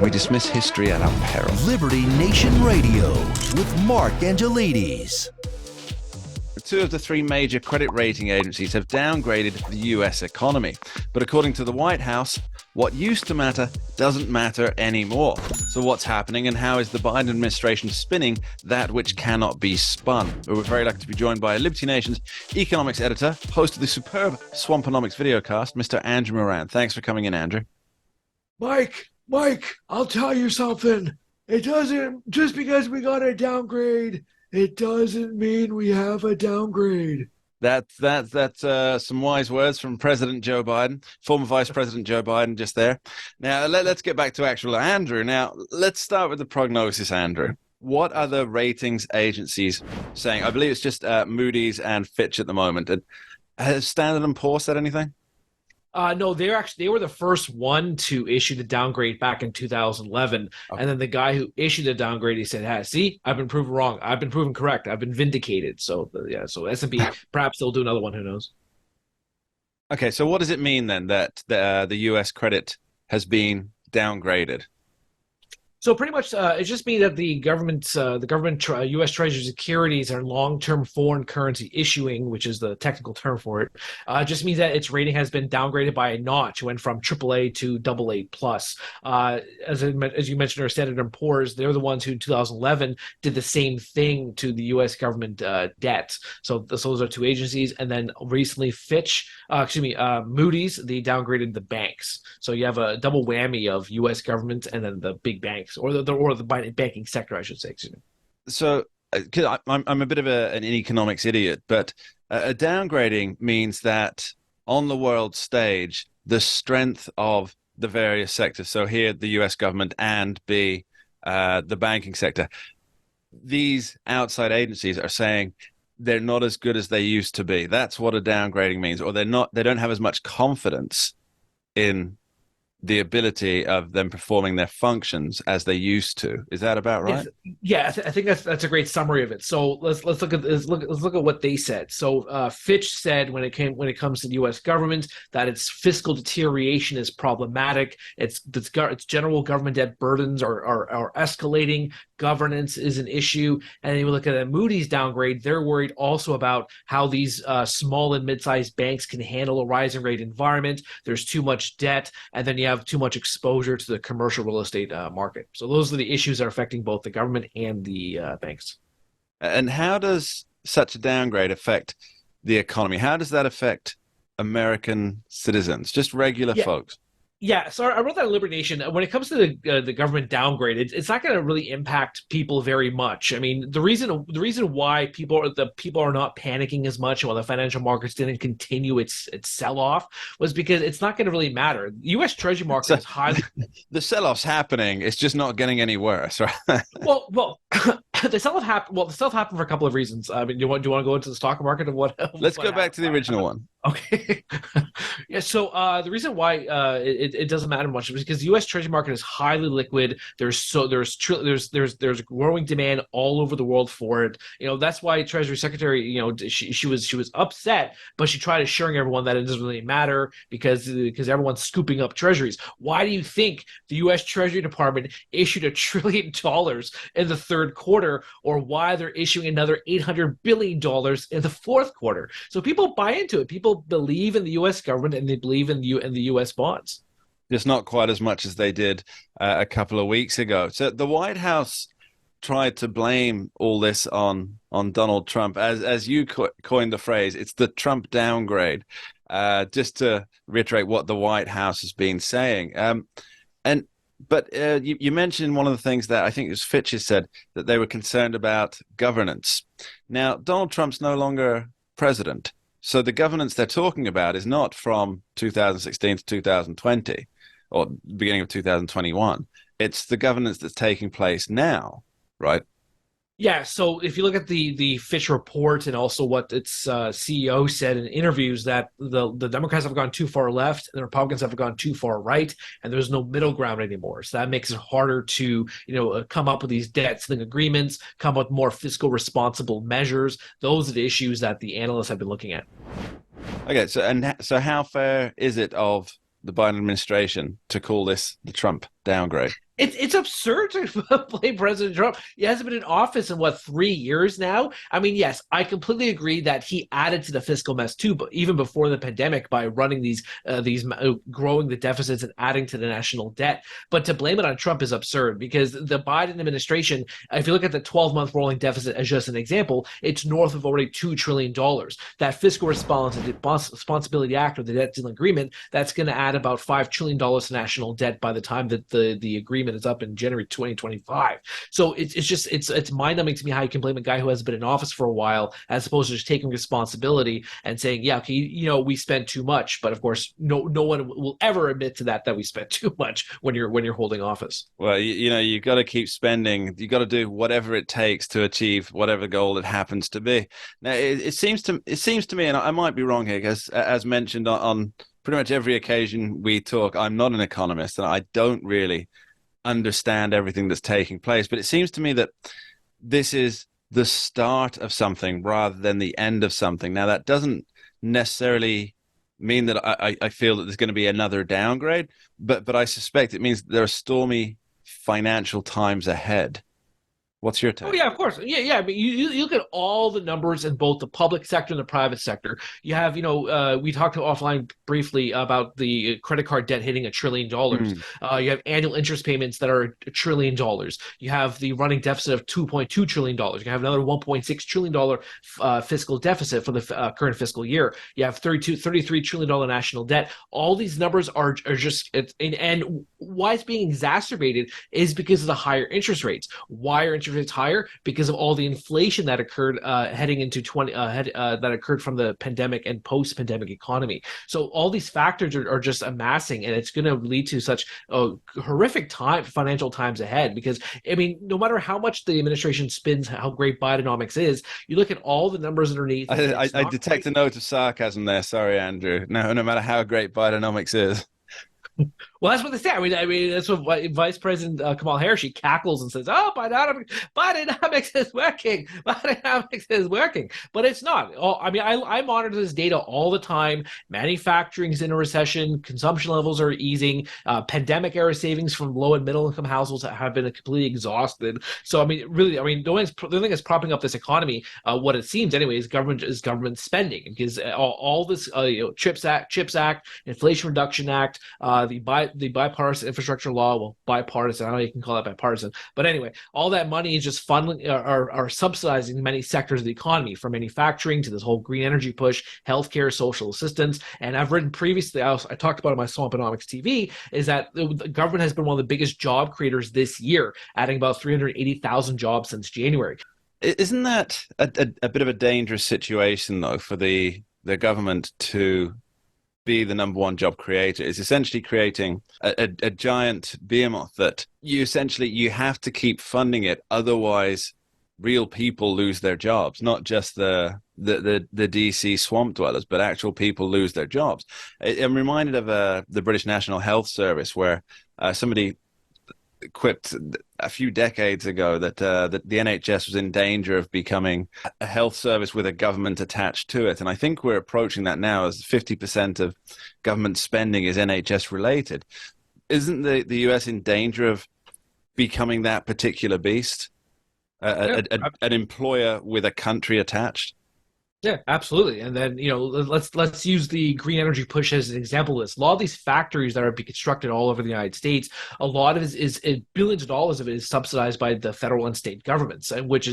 We dismiss history at our peril. Liberty Nation Radio with Mark Angelides. Two of the three major credit rating agencies have downgraded the U.S. economy. But according to the White House, what used to matter doesn't matter anymore. So what's happening, and how is the Biden administration spinning that which cannot be spun? We're very lucky to be joined by Liberty Nation's economics editor, host of the superb Swamponomics videocast, Mr. Andrew Moran. Thanks for coming in, Andrew. Mike, I'll tell you something. It doesn't, just because we got a downgrade, it doesn't mean we have a downgrade. That's some wise words from President Joe Biden, former Vice President Joe Biden, just there. Now, let's get back to actual Andrew. Now, let's start with the prognosis, Andrew. What are the ratings agencies saying? I believe it's just Moody's and Fitch at the moment. And has Standard & Poor's said anything? No, they were the first one to issue the downgrade back in 2011, Okay. And then the guy who issued the downgrade, he said, "Hey, see, I've been proven wrong. I've been proven correct. I've been vindicated." So so S&P, perhaps they'll do another one. Who knows? Okay, so what does it mean then that the U.S. credit has been downgraded? So pretty much, it just means that the U.S. Treasury securities are long-term foreign currency issuing, which is the technical term for it. Just means that its rating has been downgraded by a notch. It went from AAA to AA plus. As you mentioned, our Standard & Poor's, they're the ones who in 2011 did the same thing to the U.S. government debt. So those are two agencies, and then recently Moody's, they downgraded the banks. So you have a double whammy of U.S. government and then the big banks. Or the banking sector, I should say. Excuse me. So, I'm a bit of an economics idiot, but a downgrading means that on the world stage, the strength of the various sectors, so here the U.S. government and the banking sector, these outside agencies are saying they're not as good as they used to be. That's what a downgrading means, or they don't have as much confidence in the ability of them performing their functions as they used to. Is that about right? Yeah, I think that's a great summary of it. So let's look at what they said. So Fitch said when it comes to the U.S. government that its fiscal deterioration is problematic. Its general government debt burdens are escalating. Governance is an issue. And then you look at a Moody's downgrade, they're worried also about how these small and mid-sized banks can handle a rising rate environment. There's too much debt, and then you have too much exposure to the commercial real estate market. So those are the issues that are affecting both the government and the banks. And how does such a downgrade affect the economy? How does that affect American citizens, just regular folks? Yeah, so I wrote that in Liberty Nation. When it comes to the government downgrade, it's not going to really impact people very much. I mean, the reason why people are not panicking as much while the financial markets didn't continue its sell-off was because it's not going to really matter. The U.S. Treasury market is highly the sell-off's happening. It's just not getting any worse, right? Well, the sell-off happened. Well, the sell-off happened for a couple of reasons. I mean, do you want to go into the stock market and what? Let's go back to the original one. Okay. Yeah. So the reason why it doesn't matter much is because the U.S. Treasury market is highly liquid. There's growing demand all over the world for it. That's why Treasury Secretary, she was upset, but she tried assuring everyone that it doesn't really matter because everyone's scooping up treasuries. Why do you think the U.S. Treasury Department issued $1 trillion in the third quarter, or why they're issuing another $800 billion in the fourth quarter? So people buy into it. People believe in the U.S. government and they believe in the U.S. bonds. Just not quite as much as they did a couple of weeks ago. So the White House tried to blame all this on Donald Trump, as you coined the phrase. It's the Trump downgrade. Just to reiterate what the White House has been saying. But you mentioned one of the things that I think it was Fitch has said, that they were concerned about governance. Now, Donald Trump's no longer president. So the governance they're talking about is not from 2016 to 2020 or beginning of 2021. It's the governance that's taking place now, right? Yeah, so if you look at the Fitch report and also what its CEO said in interviews, that the Democrats have gone too far left and the Republicans have gone too far right, and there's no middle ground anymore. So that makes it harder to come up with these debt ceiling agreements, come up with more fiscal responsible measures. Those are the issues that the analysts have been looking at. Okay, so how fair is it of the Biden administration to call this the Trump downgrade? It's absurd to blame President Trump. He hasn't been in office in 3 years now. I mean, yes, I completely agree that he added to the fiscal mess too, but even before the pandemic by running these growing the deficits and adding to the national debt. But to blame it on Trump is absurd because the Biden administration, if you look at the 12-month rolling deficit as just an example, it's north of already $2 trillion. That Fiscal Responsibility Act or the debt ceiling agreement, that's going to add about $5 trillion to national debt by the time that the agreement is up in January 2025. So it's mind-numbing to me how you can blame a guy who hasn't been in office for a while as opposed to just taking responsibility and saying, yeah, okay, we spent too much. But of course, no one will ever admit to that we spent too much when you're holding office. Well, you got to keep spending. You got to do whatever it takes to achieve whatever goal it happens to be. Now, it seems to me, and I might be wrong here, because as mentioned on pretty much every occasion we talk, I'm not an economist and I don't really understand everything that's taking place, but it seems to me that this is the start of something rather than the end of something. Now, that doesn't necessarily mean that I feel that there's going to be another downgrade, but I suspect it means there are stormy financial times ahead. What's your take? Oh, yeah, of course. Yeah. I mean, you look at all the numbers in both the public sector and the private sector. You have, we talked offline briefly about the credit card debt hitting $1 trillion. You have annual interest payments that are $1 trillion. You have the running deficit of $2.2 trillion. You have another $1.6 trillion fiscal deficit for the current fiscal year. You have $33 trillion national debt. All these numbers are just, and why it's being exacerbated is because of the higher interest rates. Why are interest rates higher? Because of all the inflation that occurred heading into that occurred from the pandemic and post-pandemic economy. So all these factors are just amassing, and it's going to lead to such horrific financial times ahead. Because I mean, no matter how much the administration spins how great Bidenomics is, you look at all the numbers underneath. I detect a note of sarcasm there. Sorry, Andrew. No matter how great Bidenomics is. Well, that's what they say. I mean, that's what Vice President Kamala Harris, she cackles and says, "Oh, Bidenomics is working. Bidenomics is working," but it's not. I monitor this data all the time. Manufacturing is in a recession. Consumption levels are easing. Pandemic era savings from low and middle income households have been completely exhausted. So, I mean, really, the only thing that's propping up this economy, what it seems anyway, is government spending, because all this CHIPS Act, Inflation Reduction Act, the bipartisan infrastructure law, well, bipartisan, I don't know if you can call that bipartisan, but anyway, all that money is just funneling are subsidizing many sectors of the economy, from manufacturing to this whole green energy push, healthcare, social assistance. And I've written previously, I talked about it on my Swamponomics TV, is that the government has been one of the biggest job creators this year, adding about 380,000 jobs since January. Isn't that a bit of a dangerous situation, though, for the government to be the number one job creator? Is essentially creating a giant behemoth that you have to keep funding it, otherwise real people lose their jobs, not just the DC swamp dwellers, but actual people lose their jobs. I'm reminded of the British National Health Service, where somebody quipped a few decades ago that the NHS was in danger of becoming a health service with a government attached to it. And I think we're approaching that now, as 50% of government spending is NHS related. Isn't the US in danger of becoming that particular beast? An employer with a country attached? Yeah, absolutely. And then, let's use the green energy push as an example of this. A lot of these factories that are being constructed all over the United States, a lot of it is billions of dollars of it is subsidized by the federal and state governments, and which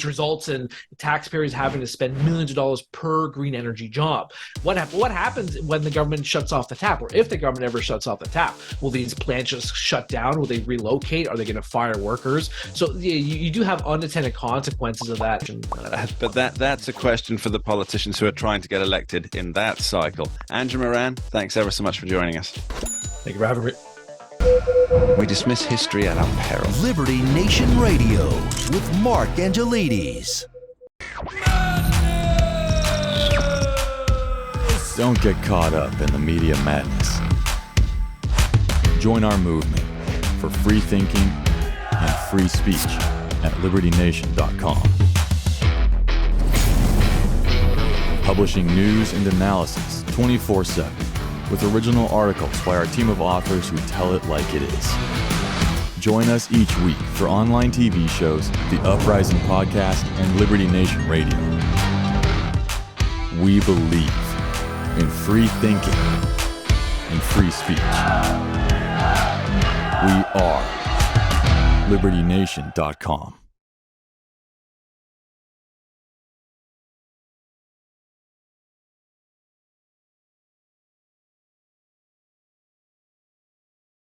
results in taxpayers having to spend millions of dollars per green energy job. What happens when the government shuts off the tap, or if the government ever shuts off the tap? Will these plants just shut down? Will they relocate? Are they going to fire workers? So you do have unintended consequences of that. But that's a question for the politicians who are trying to get elected in that cycle. Andrew Moran, thanks ever so much for joining us. Thank you for having me. We dismiss history at our peril. Liberty Nation Radio with Mark Angelides. Don't get caught up in the media madness. Join our movement for free thinking and free speech at libertynation.com. Publishing news and analysis 24/7 with original articles by our team of authors who tell it like it is. Join us each week for online TV shows, The Uprising Podcast, and Liberty Nation Radio. We believe in free thinking and free speech. We are LibertyNation.com.